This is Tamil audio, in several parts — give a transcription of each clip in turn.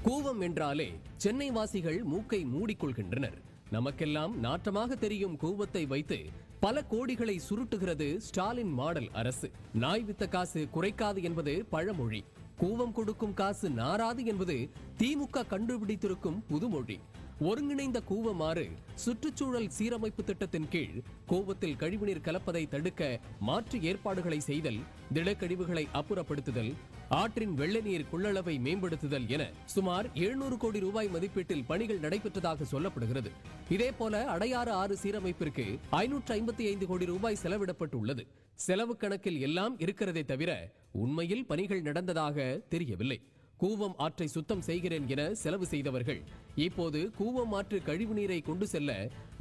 கூவம் என்றாலே சென்னை வாசிகள் மூக்கை மூடிக்கொள்கின்றனர். நமக்கெல்லாம் நாட்டமாக தெரியும் கூவத்தை வைத்து பல கோடிகளை சுருட்டுகிறது ஸ்டாலின் மாடல் அரசு. நாய் வித்த காசு குறைக்காது என்பது பழமொழி. கூவம் கொடுக்கும் காசு நாராது என்பது திமுக கண்டுபிடித்திருக்கும் புதுமொழி. ஒருங்கிணைந்த கூவமாறு சுற்றுச்சூழல் சீரமைப்பு திட்டத்தின் கீழ் கூவத்தில் கழிவுநீர் கலப்பதை தடுக்க மாற்று ஏற்பாடுகளை செய்தல், திடக்கழிவுகளை அப்புறப்படுத்துதல், ஆற்றின் வெள்ள நீர் கொள்ளளவை மேம்படுத்துதல் என சுமார் 700 கோடி ரூபாய் மதிப்பீட்டில் பணிகள் நடைபெற்றதாக சொல்லப்படுகிறது. இதேபோல அடையாறு ஆறு சீரமைப்பிற்கு 555 கோடி ரூபாய் செலவிடப்பட்டுள்ளது. செலவு கணக்கில் எல்லாம் இருக்கிறதே தவிர உண்மையில் பணிகள் நடந்ததாக தெரியவில்லை. கூவம் ஆற்றை சுத்தம் செய்கிறேன் என செலவு செய்தவர்கள் இப்போது கூவம் ஆற்று கழிவு நீரை கொண்டு செல்ல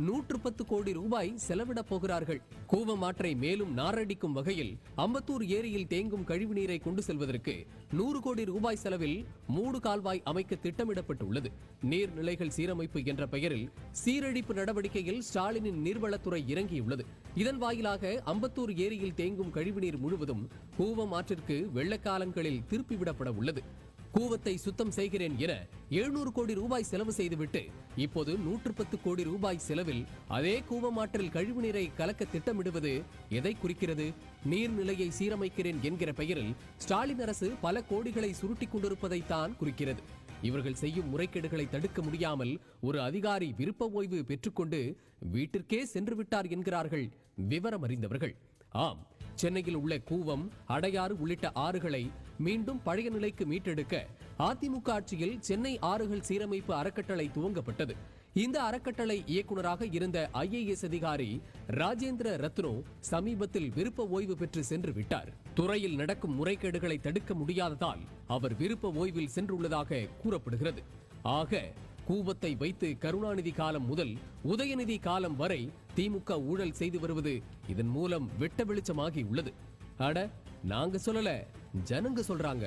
110 கோடி ரூபாய் செலவிடப் போகிறார்கள். கூவம் ஆற்றை மேலும் நாரடிக்கும் வகையில் அம்பத்தூர் ஏரியில் தேங்கும் கழிவு நீரை கொண்டு செல்வதற்கு 100 கோடி ரூபாய் செலவில் மூடு கால்வாய் அமைக்க திட்டமிடப்பட்டுள்ளது. நீர்நிலைகள் சீரமைப்பு என்ற பெயரில் சீரழிப்பு நடவடிக்கையில் ஸ்டாலினின் நீர்வளத்துறை இறங்கியுள்ளது. இதன் வாயிலாக அம்பத்தூர் ஏரியில் தேங்கும் கழிவுநீர் முழுவதும் கூவம் ஆற்றிற்கு வெள்ளக்காலங்களில் திருப்பிவிடப்பட உள்ளது. கூவத்தை சுத்தம் செய்கிறேன் என 700 கோடி ரூபாய் செலவு செய்துவிட்டு இப்போது 110 கோடி ரூபாய் செலவில் அதே கூவம் ஆற்றில் கழிவுநீரை கலக்க திட்டமிடுவது எதை குறிக்கிறது? நீர்நிலையை சீரமைக்கிறேன் என்கிற பெயரில் ஸ்டாலின் அரசு பல கோடிகளை சுருட்டிக் கொண்டிருப்பதைத்தான் குறிக்கிறது. இவர்கள் செய்யும் முறைகேடுகளை தடுக்க முடியாமல் ஒரு அதிகாரி விருப்ப ஓய்வு பெற்றுக்கொண்டு வீட்டிற்கே சென்று விட்டார் என்கிறார்கள் விவரம் அறிந்தவர்கள். ஆம், சென்னையில் உள்ள கூவம், அடையாறு உள்ளிட்ட ஆறுகளை மீண்டும் பழைய நிலைக்கு மீட்டெடுக்க அதிமுக ஆட்சியில் சென்னை ஆறுகள் சீரமைப்பு அறக்கட்டளை துவங்கப்பட்டது. இந்த அறக்கட்டளை இயக்குநராக இருந்த IAS அதிகாரி ராஜேந்திர ரத்னோ சமீபத்தில் விருப்ப ஓய்வு பெற்று சென்று விட்டார். துறையில் நடக்கும் முறைகேடுகளை தடுக்க முடியாததால் அவர் விருப்ப ஓய்வில் சென்றுள்ளதாக கூறப்படுகிறது. ஆக கூவத்தை வைத்து கருணாநிதி காலம் முதல் உதயநிதி காலம் வரை திமுக ஊழல் செய்து வருவது இதன் மூலம் வெட்ட வெளிச்சமாகி உள்ளது. அட, நாங்க சொல்லல, ஜனங்க சொல்றாங்க.